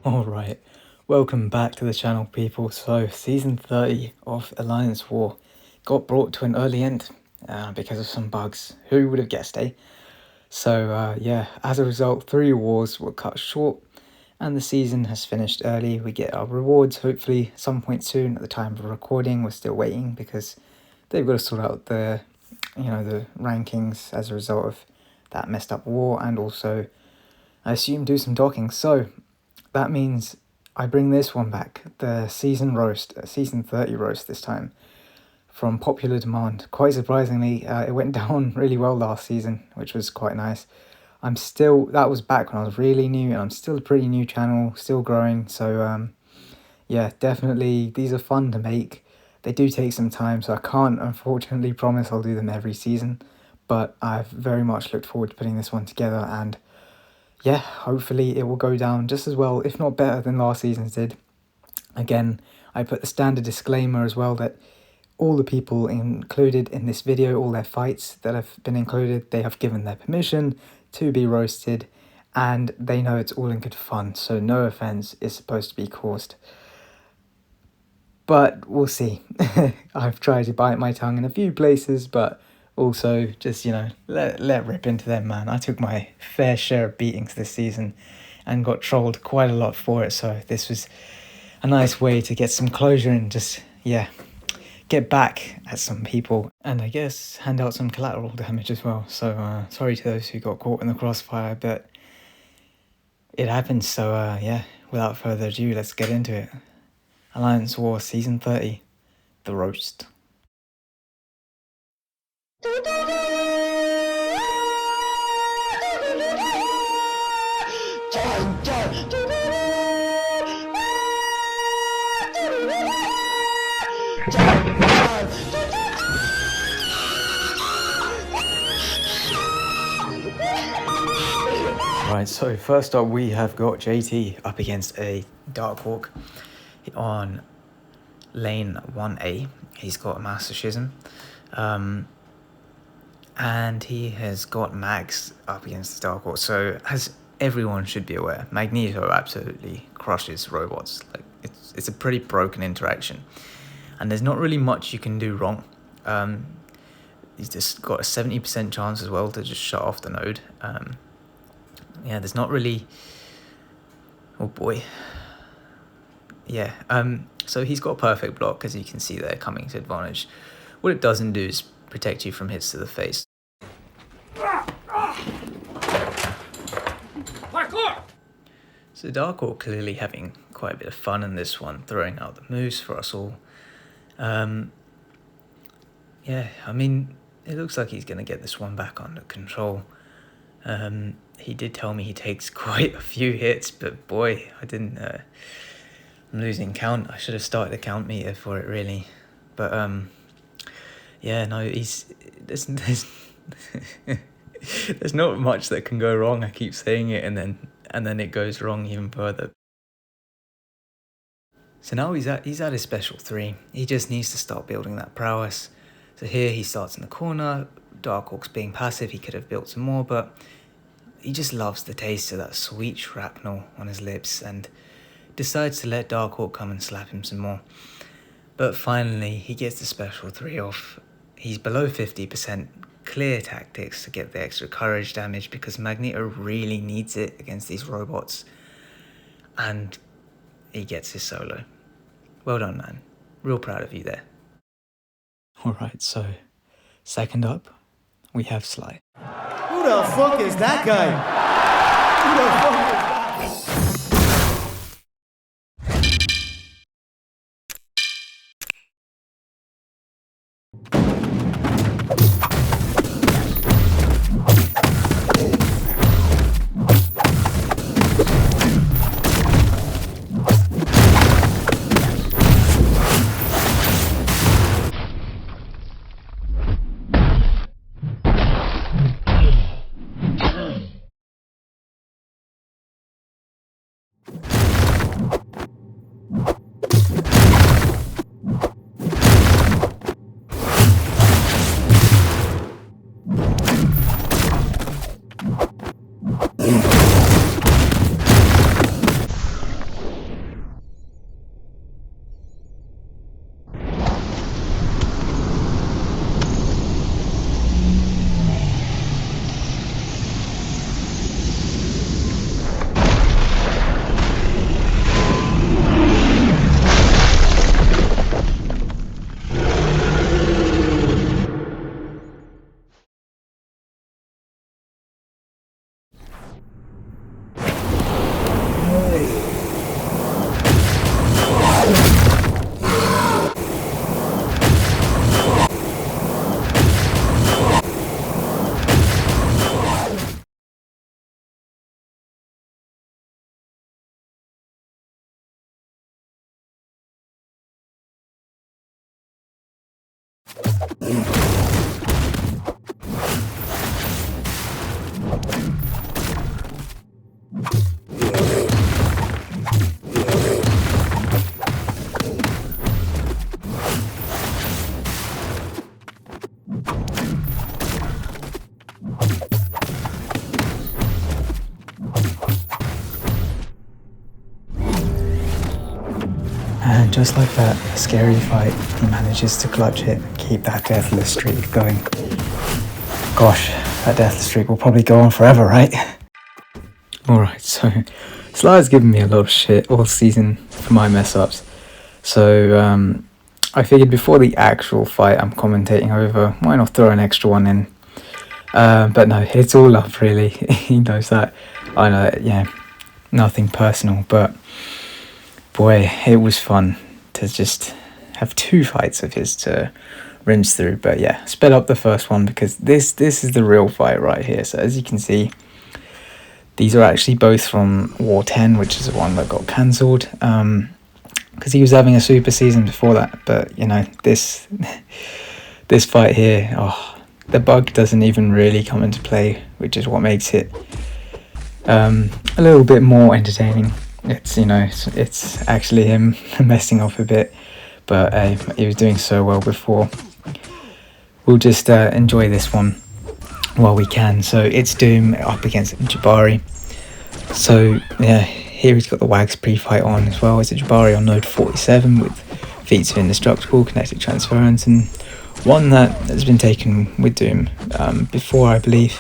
Alright, welcome back to the channel, people. So season 30 of Alliance War got brought to an early end because of some bugs. Who would have guessed, eh? So yeah, as a result, 3 wars were cut short and the season has finished early. We get our rewards hopefully some point soon. At the time of recording, we're still waiting because they've got to sort out the rankings as a result of that messed up war, and also I assume do some docking. So that means I bring this one back, the season 30 roast this time, from popular demand. Quite surprisingly, it went down really well last season, which was quite nice. That was back when I was really new, and I'm still a pretty new channel, still growing, so yeah, definitely, these are fun to make. They do take some time, so I can't unfortunately promise I'll do them every season, but I've very much looked forward to putting this one together, and yeah, hopefully it will go down just as well, if not better than last season's did. Again, I put the standard disclaimer as well that all the people included in this video, all their fights that have been included, they have given their permission to be roasted, and they know it's all in good fun, so no offense is supposed to be caused. But we'll see. I've tried to bite my tongue in a few places, but also just, let rip into them, man. I took my fair share of beatings this season and got trolled quite a lot for it, so this was a nice way to get some closure and just, get back at some people, and I guess hand out some collateral damage as well. So sorry to those who got caught in the crossfire, but it happens. So yeah, without further ado, let's get into it. Alliance War Season 30, The Roast. Right, so first up we have got JT up against a Darkhawk on lane 1A. He's got a Master Schism, and he has got Mags up against the Darkhawk. So as everyone should be aware, Magneto absolutely crushes robots. Like it's a pretty broken interaction, and there's not really much you can do wrong. He's just got a 70% chance as well to just shut off the node. Yeah, there's not really... Oh boy. Yeah, so he's got a perfect block, as you can see there, coming to advantage. What it doesn't do is protect you from hits to the face. So Darkhawk clearly having quite a bit of fun in this one, throwing out the moves for us all. Yeah, I mean, it looks like he's going to get this one back under control. He did tell me he takes quite a few hits, but boy, I didn't... I'm losing count. I should have started a count meter for it, really. But yeah, no, there's there's not much that can go wrong. I keep saying it, and then it goes wrong even further. So now he's at his special 3. He just needs to start building that prowess. So here he starts in the corner. Darkhawk's being passive. He could have built some more, but he just loves the taste of that sweet shrapnel on his lips and decides to let Darkhawk come and slap him some more. But finally, he gets the special 3 off. He's below 50%. Clear tactics to get the extra courage damage because Magneto really needs it against these robots. And he gets his solo. Well done, man. Real proud of you there. Alright, so second up, we have Slei. Who the fuck is that guy? Who the fuck is just like that scary fight, he manages to clutch it and keep that deathless streak going. Gosh, that deathless streak will probably go on forever, right? Alright, so Slei's given me a lot of shit all season for my mess ups. So I figured before the actual fight I'm commentating over, why not throw an extra one in? But no, it's all up really. He knows that. I know, yeah, nothing personal, but boy, it was fun to just have two fights of his to rinse through. But yeah, sped up the first one because this is the real fight right here. So as you can see, these are actually both from War 10, which is the one that got cancelled. Because he was having a super season before that. But you know, this fight here, the bug doesn't even really come into play, which is what makes it a little bit more entertaining. It's, you know, it's actually him messing off a bit, but he was doing so well before. We'll just enjoy this one while we can. So it's Doom up against Jabari. So yeah, here he's got the Wags pre-fight on as well. It's a Jabari on node 47 with feats of indestructible, kinetic transference, and one that has been taken with Doom before, I believe.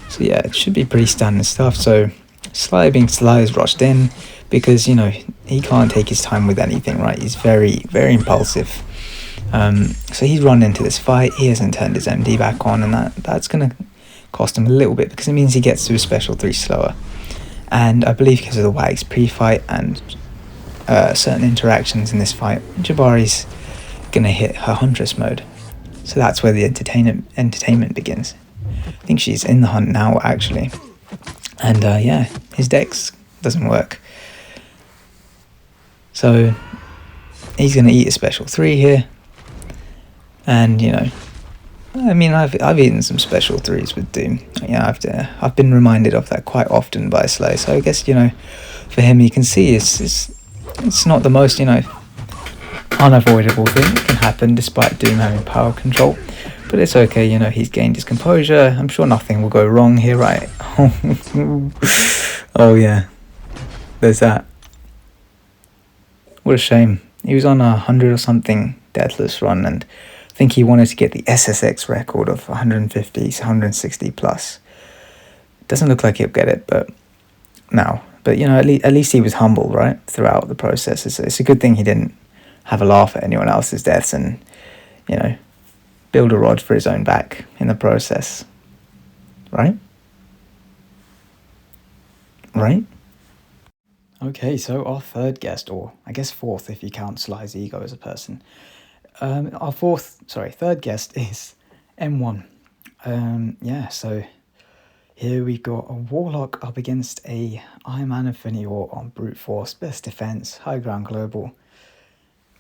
So yeah, it should be pretty standard stuff. So Slei being Slei is rushed in because, you know, he can't take his time with anything, right? He's very, very impulsive. So he's run into this fight. He hasn't turned his MD back on, and that's going to cost him a little bit because it means he gets to a special 3 slower. And I believe because of the Wags pre-fight and certain interactions in this fight, Jabari's going to hit her Huntress mode. So that's where the entertainment begins. I think she's in the hunt now, actually. And yeah, his dex doesn't work. So he's going to eat a special 3 here. And, you know, I mean, I've eaten some special 3s with Doom. Yeah, I've been reminded of that quite often by Slei. So I guess, you know, for him, you can see it's not the most, you know, unavoidable thing that can happen despite Doom having power control. But it's okay, you know, he's gained his composure. I'm sure nothing will go wrong here, right? Oh yeah, there's that. What a shame. He was on 100 or something deathless run, and I think he wanted to get the SSX record of 150, 160 plus. Doesn't look like he'll get it, but no. But you know, at least he was humble, right, throughout the process. It's a good thing he didn't have a laugh at anyone else's deaths and, you know, build a rod for his own back in the process. Right? Right? Okay, so our third guest, or I guess fourth if you count Slei's ego as a person. Our third guest is M1. Yeah, so here we got a Warlock up against a Iron Man Infinity War on Brute Force, Best Defense, High Ground Global,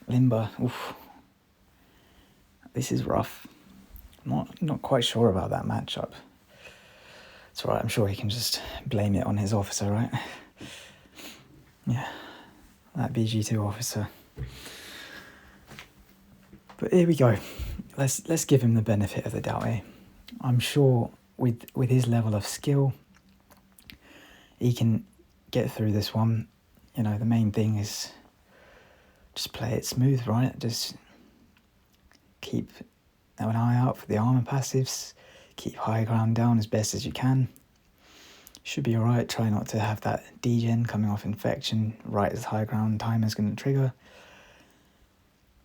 Limber. Oof. This is rough. Not quite sure about that matchup. It's alright, I'm sure he can just blame it on his officer, right? Yeah, that BG2 officer. But here we go. Let's give him the benefit of the doubt, eh? I'm sure with his level of skill, he can get through this one. You know, the main thing is just play it smooth, right? Just keep an eye out for the armor passives. Keep high ground down as best as you can. Should be alright. Try not to have that degen coming off infection right as high ground timer's going to trigger.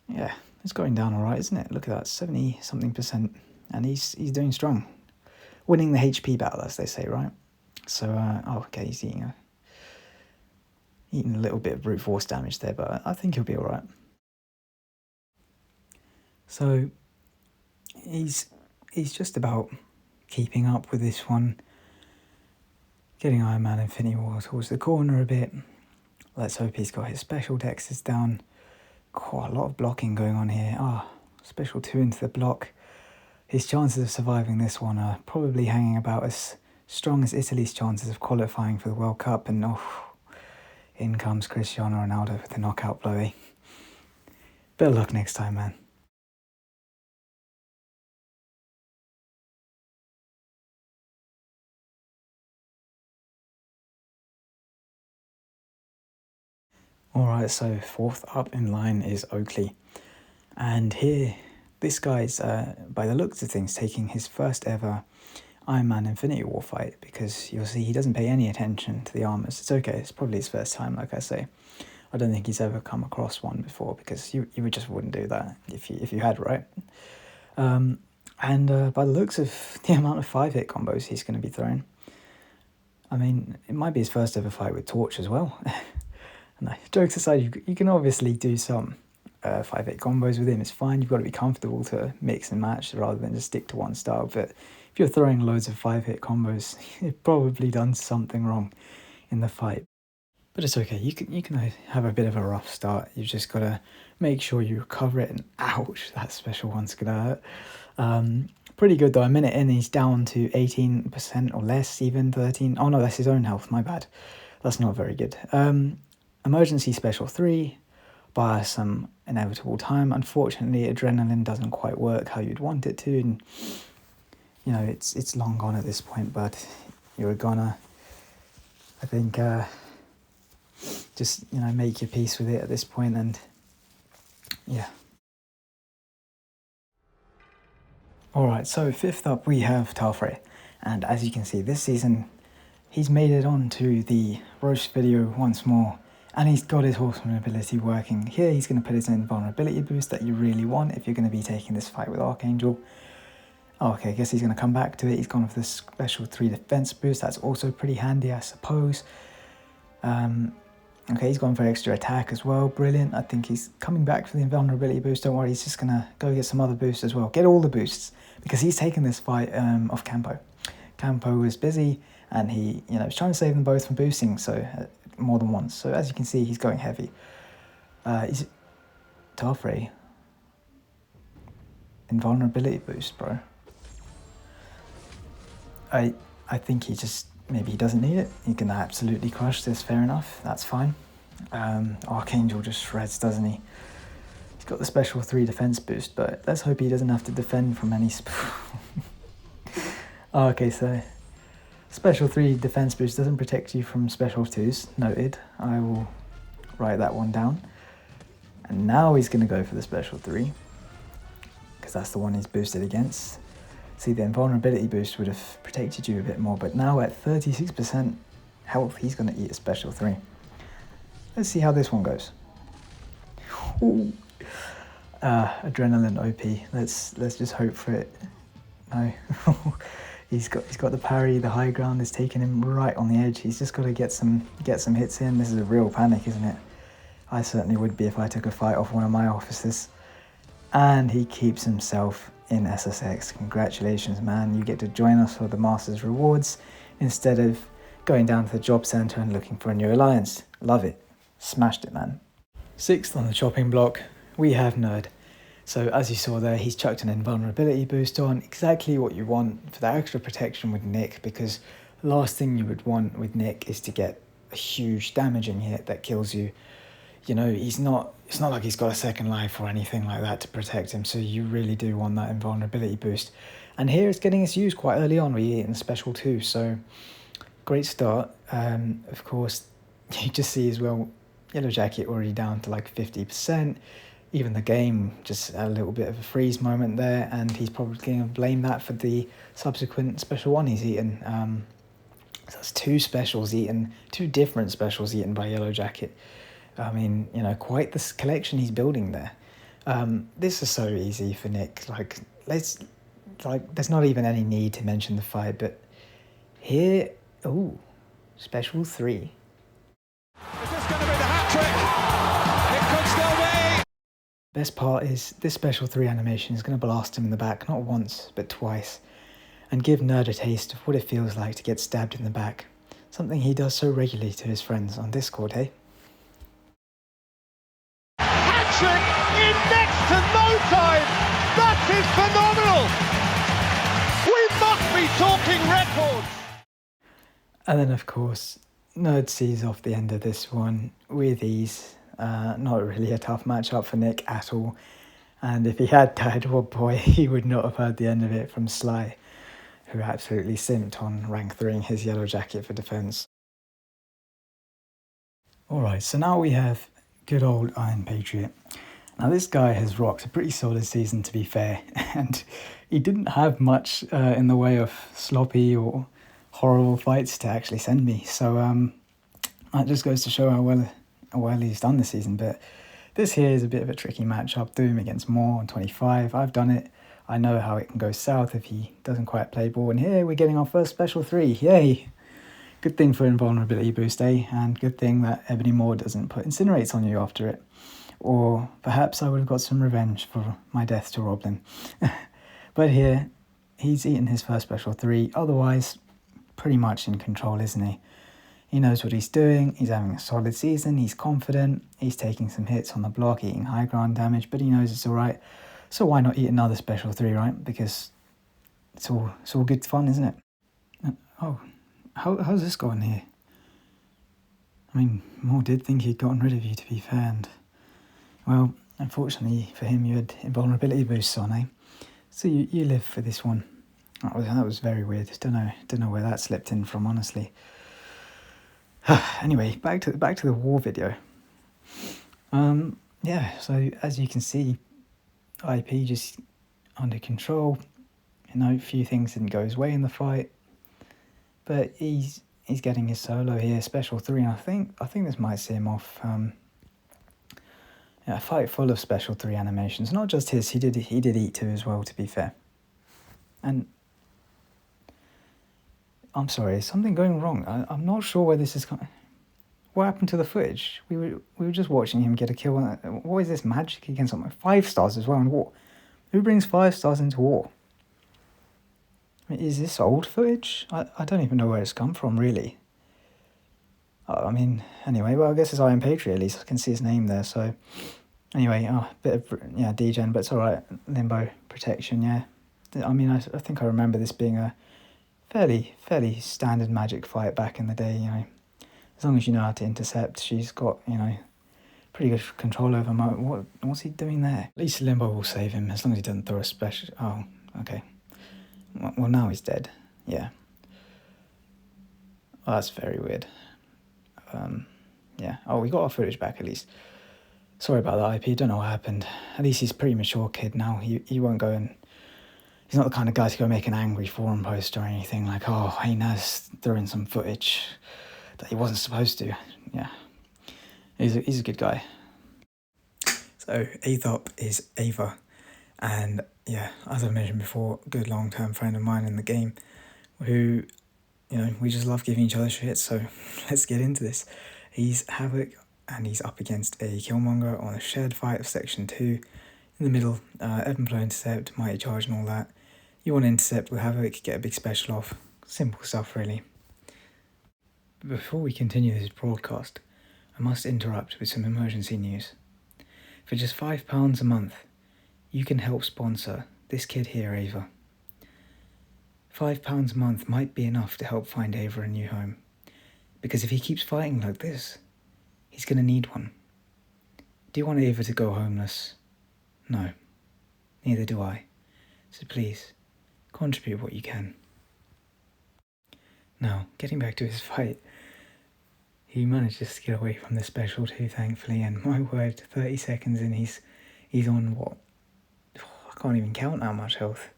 Yeah, it's going down alright, isn't it? Look at that, 70 something %, and he's doing strong, winning the HP battle, as they say, right? So okay, he's eating a little bit of brute force damage there, but I think he'll be alright. So he's just about keeping up with this one, getting Iron Man Infinity War towards the corner a bit. Let's hope he's got his special dexes down. Quite a lot of blocking going on here. Special 2 into the block. His chances of surviving this one are probably hanging about as strong as Italy's chances of qualifying for the World Cup, and in comes Cristiano Ronaldo with the knockout blow, eh? Better luck next time, man. Alright, so fourth up in line is Oakley. And here, this guy's, by the looks of things, taking his first ever Iron Man Infinity War fight, because you'll see he doesn't pay any attention to the armors. It's okay, it's probably his first time, like I say. I don't think he's ever come across one before, because you just wouldn't do that if you had, right? And by the looks of the amount of 5-hit combos he's going to be throwing, I mean, it might be his first ever fight with Torch as well. No, jokes aside, you can obviously do some 5-hit combos with him. It's fine. You've got to be comfortable to mix and match rather than just stick to one style. But if you're throwing loads of 5-hit combos, you've probably done something wrong in the fight. But it's okay. You can have a bit of a rough start. You've just got to make sure you recover it. And ouch, that special one's gonna hurt. Pretty good though. A minute in, he's down to 18% or less, even 13. Oh no, that's his own health. My bad. That's not very good. Emergency special 3, by some inevitable time. Unfortunately, adrenaline doesn't quite work how you'd want it to, and you know it's long gone at this point. But you're gonna, I think, just make your peace with it at this point, and yeah. All right, so fifth up we have Talfrey, and as you can see, this season he's made it onto the roast video once more. And he's got his horseman ability working. Here he's going to put his invulnerability boost that you really want if you're going to be taking this fight with Archangel. Oh, okay, I guess he's going to come back to it. He's gone for the special 3 defense boost. That's also pretty handy, I suppose. Okay, he's gone for extra attack as well. Brilliant. I think he's coming back for the invulnerability boost. Don't worry, he's just going to go get some other boosts as well. Get all the boosts, because he's taken this fight off Campo. Campo was busy, and he was trying to save them both from boosting, so more than once. So as you can see, he's going heavy. Is it Talfrey? Invulnerability boost, bro. I think he just, maybe he doesn't need it. He can absolutely crush this, fair enough. That's fine. Archangel just shreds, doesn't he? He's got the special 3 defense boost, but let's hope he doesn't have to defend from any... Okay, so... Special 3 defense boost doesn't protect you from special 2s. Noted. I will write that one down. And now he's going to go for the special 3, because that's the one he's boosted against. See, the invulnerability boost would have protected you a bit more, but now at 36% health, he's going to eat a special 3. Let's see how this one goes. Ooh. Adrenaline OP. Let's just hope for it. No. He's got the parry. The high ground is taking him right on the edge. He's just got to get some hits in. This is a real panic, isn't it? I certainly would be if I took a fight off one of my officers. And he keeps himself in SSX. Congratulations, man. You get to join us for the Masters rewards instead of going down to the job centre and looking for a new alliance. Love it. Smashed it, man. Sixth on the chopping block, we have Nerd. So as you saw there, he's chucked an invulnerability boost on, exactly what you want for that extra protection with Nick, because the last thing you would want with Nick is to get a huge damaging hit that kills you. It's not like he's got a second life or anything like that to protect him, so you really do want that invulnerability boost. And here it's getting its use quite early on, we in special 2, so great start. Of course, you just see as well, Yellow Jacket already down to like 50%. Even the game just had a little bit of a freeze moment there, and he's probably going to blame that for the subsequent special 1 he's eaten. So that's 2 specials eaten, 2 different specials eaten by Yellow Jacket. I mean, quite this collection he's building there. This is so easy for Nick. There's not even any need to mention the fight, but here, ooh, special 3. Is this going to be the hat trick? It could still be. Best part is this special 3 animation is going to blast him in the back, not once, but twice, and give Nerd a taste of what it feels like to get stabbed in the back. Something he does so regularly to his friends on Discord, hey? Hat-trick in next to no time! That is phenomenal! We must be talking records! And then, of course, Nerd sees off the end of this one with ease. Not really a tough matchup for Nick at all. And if he had died, oh boy, he would not have heard the end of it from Slei, who absolutely simped on rank 3ing his Yellow Jacket for defense. Alright, so now we have Good old Iron Patriot. Now this guy has rocked a pretty solid season, to be fair, and he didn't have much in the way of sloppy or horrible fights to actually send me. So that just goes to show how well he's done this season. But this here is a bit of a tricky matchup. Doom against Moore on 25. I've done it. I know how it can go south if he doesn't quite play ball. And here we're getting our first special 3. Yay! Good thing for invulnerability boost, eh? And good thing that Ebony Moore doesn't put incinerates on you after it. Or perhaps I would have got some revenge for my death to Roblin. But here, he's eaten his first special 3. Otherwise, pretty much in control, isn't he? He knows what he's doing. He's having a solid season. He's confident. He's taking some hits on the block, eating high ground damage, but he knows it's all right. So why not eat another special 3, right? Because it's all good fun, isn't it? Oh, how's this going here? I mean, Moore did think he'd gotten rid of you, to be fair, and well, unfortunately for him, you had invulnerability boosts on, eh? So you live for this one. That was very weird. Don't know where that slipped in from, honestly. Anyway, back to the war video. Yeah. So as you can see, IP just under control. You know, a few things didn't go his way in the fight, but he's getting his solo here, special 3, and I think this might see him off. Yeah, a fight full of special 3 animations. Not just his, he did eat 2 as well, to be fair. And I'm sorry, is something going wrong? I'm not sure where this is going. What happened to the footage? We were just watching him get a kill. What is this magic against something? 5 stars as well in war. Who brings 5 stars into war? Is this old footage? I don't even know where it's come from, really. I mean, anyway, well, I guess it's Iron Patriot, at least I can see his name there, so... Anyway, bit of, degen, but it's alright. Limbo protection, yeah. I mean, I think I remember this being a fairly standard magic fight back in the day, you know. As long as you know how to intercept, she's got, you know, pretty good control over him. What's he doing there? At least Limbo will save him, as long as he doesn't throw a special... Oh, okay. Well, now he's dead. Yeah. Well, that's very weird. Yeah. Oh, we got our footage back at least. Sorry about that, IP. Don't know what happened. At least he's a pretty mature kid now. He won't go and... He's not the kind of guy to go make an angry forum post or anything like, oh, hey Naz, throw in some footage that he wasn't supposed to. Yeah. He's a good guy. So, 8th up is Avah. And yeah, as I mentioned before, good long-term friend of mine in the game who, you know, we just love giving each other shit, so let's get into this. He's Havoc, and he's up against a Killmonger on a shared fight of Section 2. In the middle, ebb and flow intercept, mighty charge and all that. You want to intercept with Havoc, get a big special off. Simple stuff, really. But before we continue this broadcast, I must interrupt with some emergency news. For just £5 a month, you can help sponsor this kid here, Avah. £5 a month might be enough to help find Avah a new home. Because if he keeps fighting like this, he's going to need one. Do you want Avah to go homeless? No. Neither do I. So please, contribute what you can. Now, getting back to his fight, he managed to get away from the special 2, thankfully, and my word, 30 seconds in, he's on what? I can't even count how much health.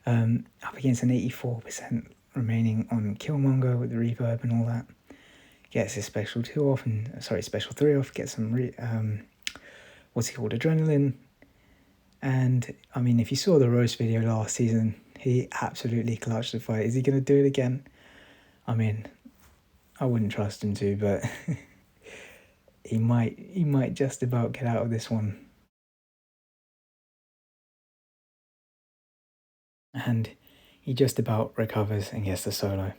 Up against an 84% remaining on Killmonger with the reverb and all that. Gets his special 2 off, special 3 off, gets some, adrenaline. And, I mean, if you saw the roast video last season, he absolutely clutched the fight. Is he going to do it again? I mean, I wouldn't trust him to, but he might just about get out of this one. And he just about recovers and gets the solo.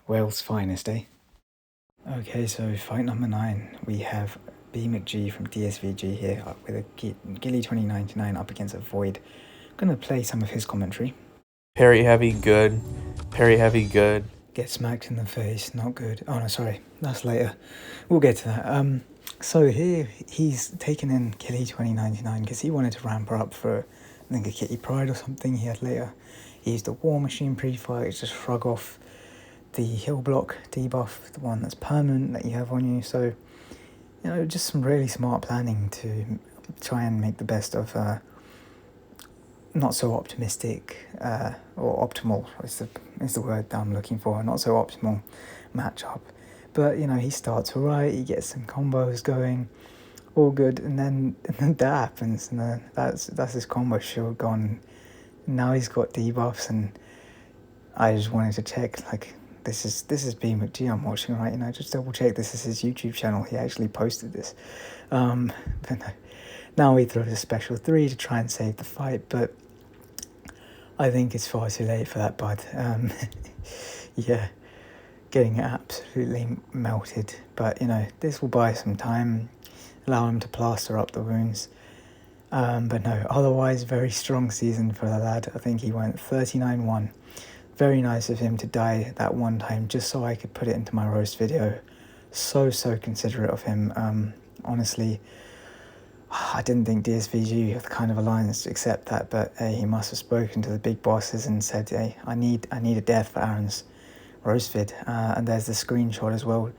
Wales' finest, eh? Okay, so fight number 9. We have BMcG from DSVG here up with a Gilly 2099 up against a Void. I'm going to play some of his commentary. Parry heavy, good. Parry heavy, good. Get smacked in the face, not good. Oh no, sorry, that's later. We'll get to that. So here he's taken in Gilly 2099 because he wanted to ramp her up for, I think, a Kitty Pride or something he had later. He used the War Machine pre-fight, just shrug off the Hill Block debuff, the one that's permanent that you have on you. So just some really smart planning to try and make the best of not so optimistic or optimal is the word that I'm looking for. Not so optimal matchup, but he starts alright. He gets some combos going, all good, and then that happens, and that's his combo shield gone. Now he's got debuffs, and I just wanted to check, like, this is BMcG I'm watching, right? Just double check this is his YouTube channel. He actually posted this. But no. Now he throws a special 3 to try and save the fight, but I think it's far too late for that, bud. Yeah, getting absolutely melted. But, this will buy some time, allow him to plaster up the wounds. But no, otherwise, very strong season for the lad. I think he went 39-1. Very nice of him to die that one time just so I could put it into my roast video. So considerate of him. Honestly, I didn't think DSVG have the kind of alliance to accept that, but hey, he must have spoken to the big bosses and said, hey, I need a death for Aaron's roast vid. And there's the screenshot as well,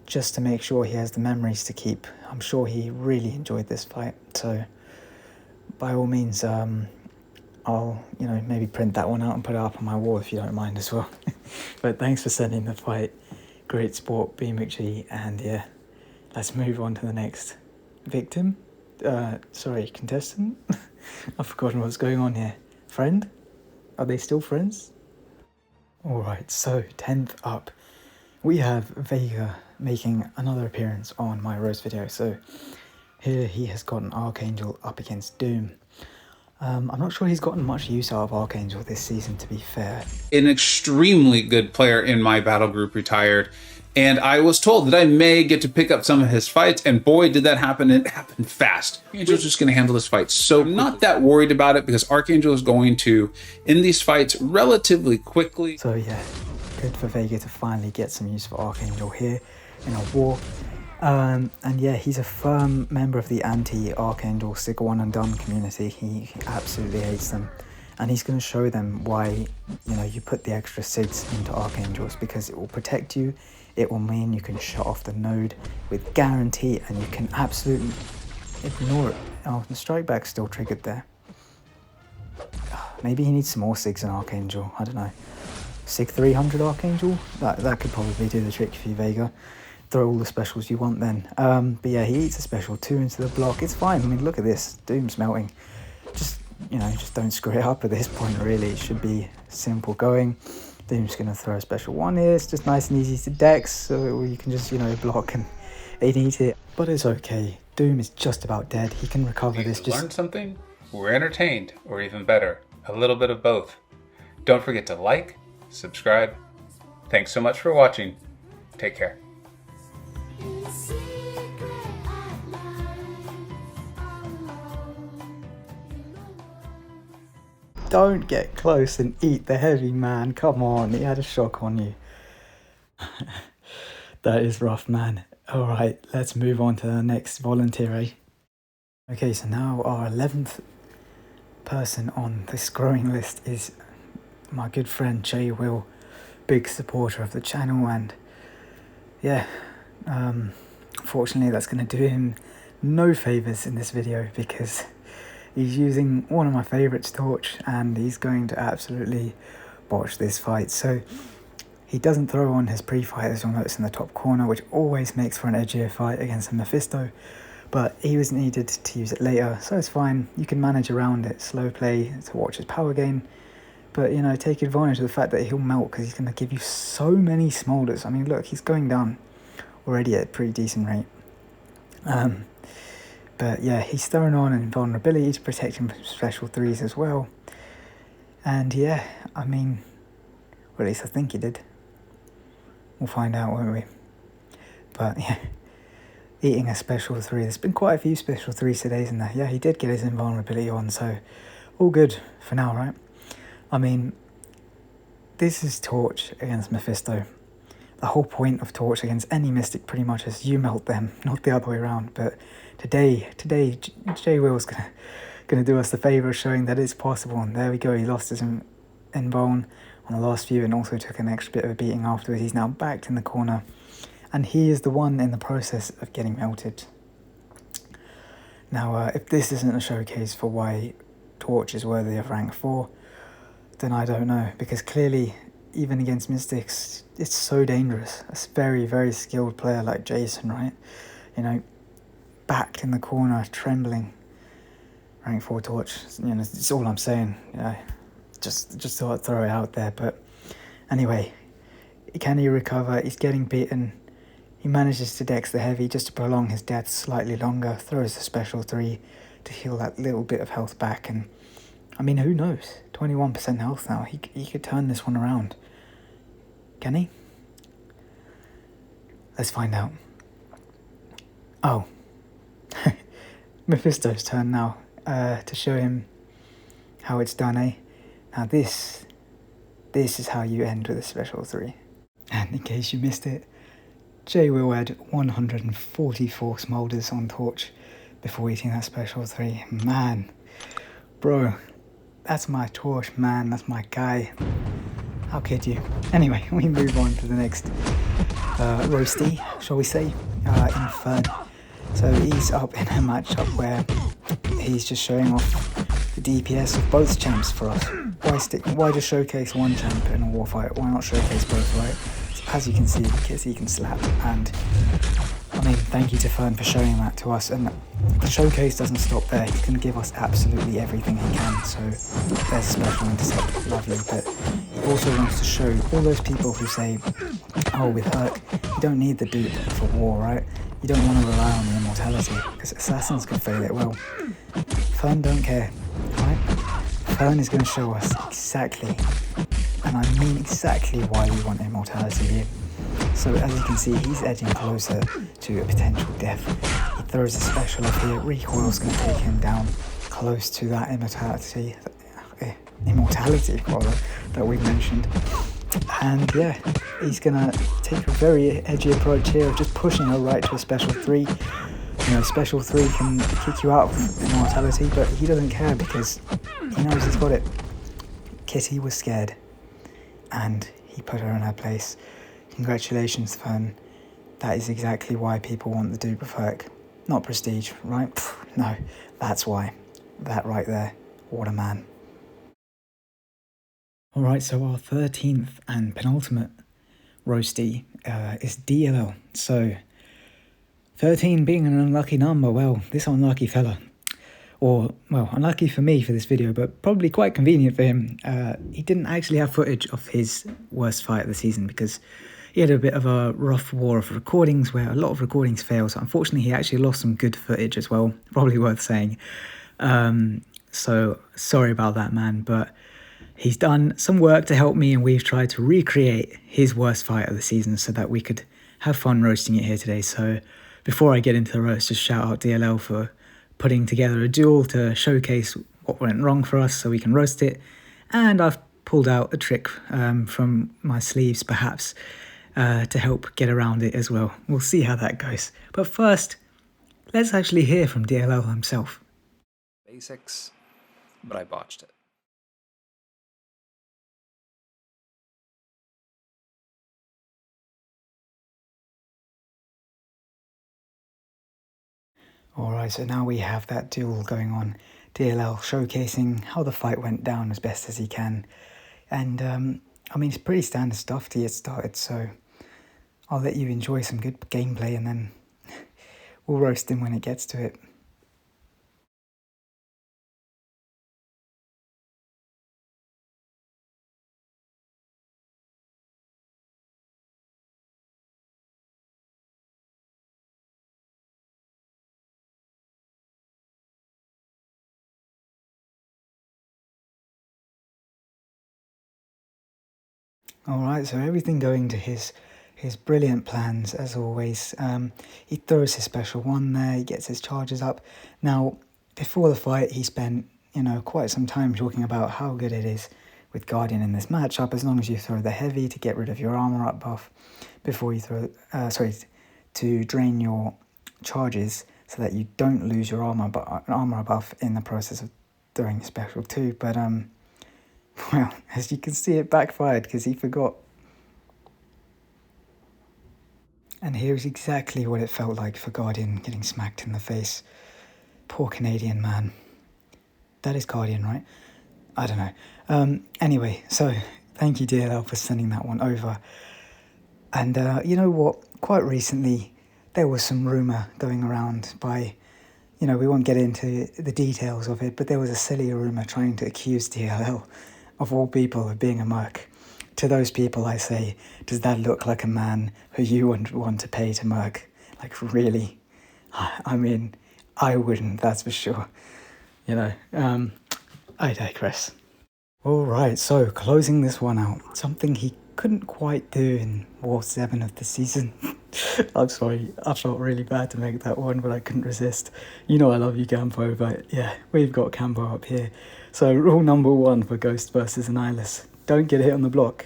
just to make sure he has the memories to keep. I'm sure he really enjoyed this fight, so by all means, I'll, maybe print that one out and put it up on my wall if you don't mind as well. But thanks for sending the fight. Great sport, BMcG, and yeah, let's move on to the next victim. Contestant? I've forgotten what's going on here. Friend? Are they still friends? Alright, so 10th up, we have Vega making another appearance on my roast video. So here he has got an Archangel up against Doom. I'm not sure he's gotten much use out of Archangel this season, to be fair. An extremely good player in my battle group retired, and I was told that I may get to pick up some of his fights, and boy, did that happen. It happened fast. Angel's just going to handle this fight, so I'm not that worried about it because Archangel is going to end these fights relatively quickly. So yeah, good for Vega to finally get some use for Archangel here in a war. And yeah, he's a firm member of the anti-Archangel Sig 1 and Done community. He absolutely hates them. And he's going to show them why, you put the extra SIGs into Archangels, because it will protect you. It will mean you can shut off the node with guarantee, and you can absolutely ignore it. Oh, the strike back's still triggered there. Maybe he needs some more SIGs in Archangel. I don't know. SIG 300 Archangel? That could probably do the trick for you, Vega. Throw all the specials you want then. But yeah, he eats a special 2 into the block. It's fine. I mean, look at this. Doom's melting. Just don't screw it up at this point, really. It should be simple going. Doom's going to throw a special 1 here. It's just nice and easy to dex, so you can just, block and eat it. But it's okay. Doom is just about dead. He can recover this. Just learn something? We're entertained, or even better, a little bit of both. Don't forget to like, subscribe. Thanks so much for watching. Take care. Don't get close and eat the heavy, man. Come on, he had a shock on you. That is rough, man. Alright, let's move on to the next volunteer, eh? Okay, so now our 11th person on this growing list is my good friend Jay Will, big supporter of the channel, and yeah, unfortunately that's going to do him no favours in this video because he's using one of my favourites, Torch, and he's going to absolutely botch this fight. So he doesn't throw on his pre-fight, as you'll notice in the top corner, which always makes for an edgier fight against a Mephisto, but he was needed to use it later, so it's fine. You can manage around it, slow play to watch his power gain, but take advantage of the fact that he'll melt because he's going to give you so many smoulders. I mean, look, he's going down already at a pretty decent rate. But yeah, he's throwing on an invulnerability to protect him from special 3s as well. And yeah, I mean, or at least I think he did. We'll find out, won't we? But yeah, eating a special 3. There's been quite a few special 3s today, isn't there? Yeah, he did get his invulnerability on, so all good for now, right? I mean, this is Torch against Mephisto. The whole point of Torch against any Mystic pretty much is you melt them, not the other way around. But today, Jay Will's gonna do us the favour of showing that it's possible. And there we go, he lost his invuln on the last few and also took an extra bit of a beating afterwards. He's now backed in the corner and he is the one in the process of getting melted. Now, if this isn't a showcase for why Torch is worthy of rank 4, then I don't know, because clearly, even against Mystics, it's so dangerous. A very, very skilled player like Jason, right? You know, backed in the corner, trembling. Rank 4 Torch, you know, it's all I'm saying. Yeah, just thought I'd throw it out there. But anyway, can he recover? He's getting beaten. He manages to dex the heavy just to prolong his death slightly longer, throws the special 3 to heal that little bit of health back, and I mean, who knows? 21% health now. He could turn this one around. Can he? Let's find out. Oh. Mephisto's turn now, to show him how it's done, eh? Now this is how you end with a special 3. And in case you missed it, Jay will add 144 smolders on Torch before eating that special 3. Man, bro, that's my Torch, man, that's my guy. How could you? Anyway, we move on to the next roasty, shall we say, in Fern. So he's up in a matchup where he's just showing off the DPS of both champs for us. Why just showcase one champ in a war fight? Why not showcase both, right? As you can see, because he can slap, and I mean, thank you to Fern for showing that to us. And the showcase doesn't stop there. He can give us absolutely everything he can. So there's a special intercept, lovely. But he also wants to show all those people who say, oh, with Herc, you don't need the dupe for war, right? You don't want to rely on the immortality, because assassins can fail it well. Fern don't care, right? Fern is going to show us exactly, and I mean exactly, why we want immortality here. So as you can see, he's edging closer to a potential death. He throws a special off here. Recoil's going to take him down close to that immortality rather, that we mentioned. And yeah, he's going to take a very edgy approach here of just pushing her right to a special 3. You know, special 3 can kick you out of immortality, but he doesn't care because he knows he's got it. Kitty was scared, and he put her in her place. Congratulations, Fern. That is exactly why people want the dupe of Herc. Not prestige, right? Pfft, no, that's why. That right there. What a man. Alright, so our 13th and penultimate roasty is DLL. So, 13 being an unlucky number, well, this unlucky fella, or, well, unlucky for me for this video, but probably quite convenient for him, he didn't actually have footage of his worst fight of the season because he had a bit of a rough war of recordings where a lot of recordings failed. So unfortunately, he actually lost some good footage as well, probably worth saying. So sorry about that, man, but he's done some work to help me, and we've tried to recreate his worst fight of the season so that we could have fun roasting it here today. So before I get into the roast, just shout out DLL for putting together a duel to showcase what went wrong for us so we can roast it. And I've pulled out a trick from my sleeves, perhaps, to help get around it as well. We'll see how that goes. But first, let's actually hear from DLL himself. Basics, but I botched it. Alright, so now we have that duel going on. DLL showcasing how the fight went down as best as he can. And, I mean, it's pretty standard stuff to get started, so I'll let you enjoy some good gameplay and then we'll roast him when it gets to it. Alright, so everything going to his brilliant plans as always. He throws his special 1 there, he gets his charges up. Now, before the fight, he spent, you know, quite some time talking about how good it is with Guardian in this matchup, as long as you throw the heavy to get rid of your armor up buff before you throw, to drain your charges so that you don't lose your armor buff in the process of throwing special 2. But, well, as you can see, it backfired because he forgot. And here's exactly what it felt like for Guardian getting smacked in the face. Poor Canadian man. That is Guardian, right? I don't know. Anyway, so thank you DLL for sending that one over. And you know what? Quite recently, there was some rumour going around by, we won't get into the details of it, but there was a silly rumour trying to accuse DLL, of all people, of being a merc. To those people, I say, does that look like a man who you would want to pay to merc? Like, really? I mean, I wouldn't, that's for sure. I digress. All right, so closing this one out, something he couldn't quite do in War 7 of the season. I'm sorry, I felt really bad to make that one, but I couldn't resist. I love you, Campo, but yeah, we've got Campo up here. So rule number 1 for Ghost versus Annihilus: don't get hit on the block.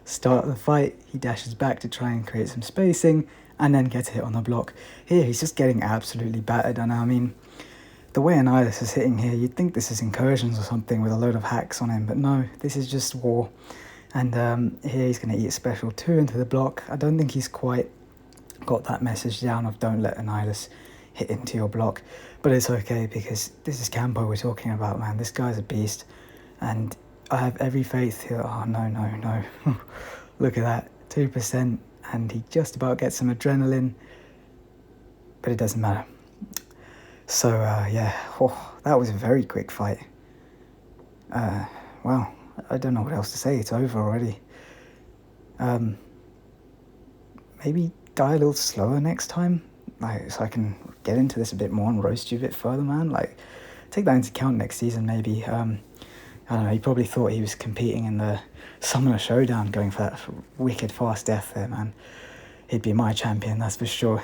Start the fight, he dashes back to try and create some spacing, and then gets hit on the block. Here, he's just getting absolutely battered, and I mean, the way Annihilus is hitting here, you'd think this is incursions or something with a load of hacks on him, but no, this is just war. And here he's going to eat a special 2 into the block. I don't think he's quite got that message down of don't let Annihilus hit into your block, but it's okay because this is Campo we're talking about, man. This guy's a beast, and I have every faith here. Oh, no. Look at that, 2%, and he just about gets some adrenaline, but it doesn't matter. So, yeah, that was a very quick fight. Wow, I don't know what else to say. It's over already. Maybe die a little slower next time, so I can get into this a bit more and roast you a bit further, man. Take that into account next season, maybe. I don't know, he probably thought he was competing in the Summoner Showdown, going for that wicked fast death there, man. He'd be my champion, that's for sure.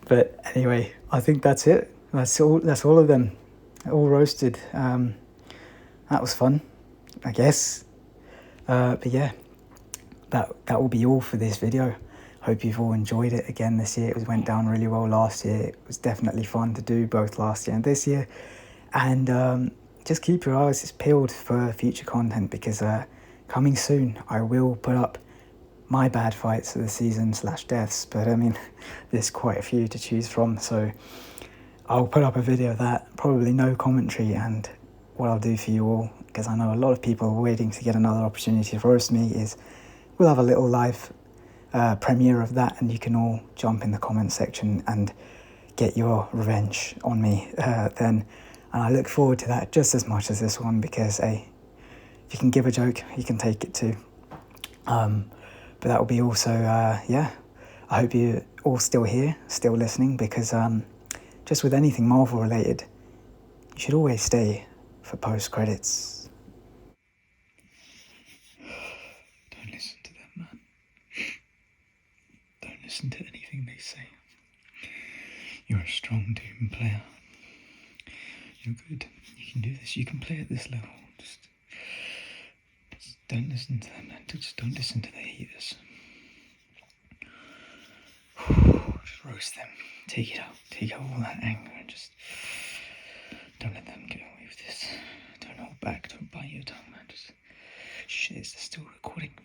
But anyway, I think that's it. That's all of them. All roasted. That was fun, I guess. But yeah, that will be all for this video. Hope you've all enjoyed it again this year. It went down really well last year. It was definitely fun to do both last year and this year. And just keep your eyes peeled for future content, because coming soon I will put up my bad fights of the season / deaths, but I mean, there's quite a few to choose from, so I'll put up a video of that, probably no commentary, and what I'll do for you all, because I know a lot of people are waiting to get another opportunity to roast me, is we'll have a little live premiere of that, and you can all jump in the comment section and get your revenge on me then, and I look forward to that just as much as this one, because hey, if you can give a joke, you can take it too. But that will be also, yeah, I hope you're all still here, still listening, because just with anything Marvel related, you should always stay for post-credits. Don't listen to them, man. Don't listen to anything they say. You're a strong Doom player. You're good. You can do this. You can play at this level. Just don't listen to them, man. Just don't listen to the haters. Just roast them. Take it out. Take out all that anger and just don't let them get away with this. Don't hold back. Don't bite your tongue, man. Just shit. Is this still recording?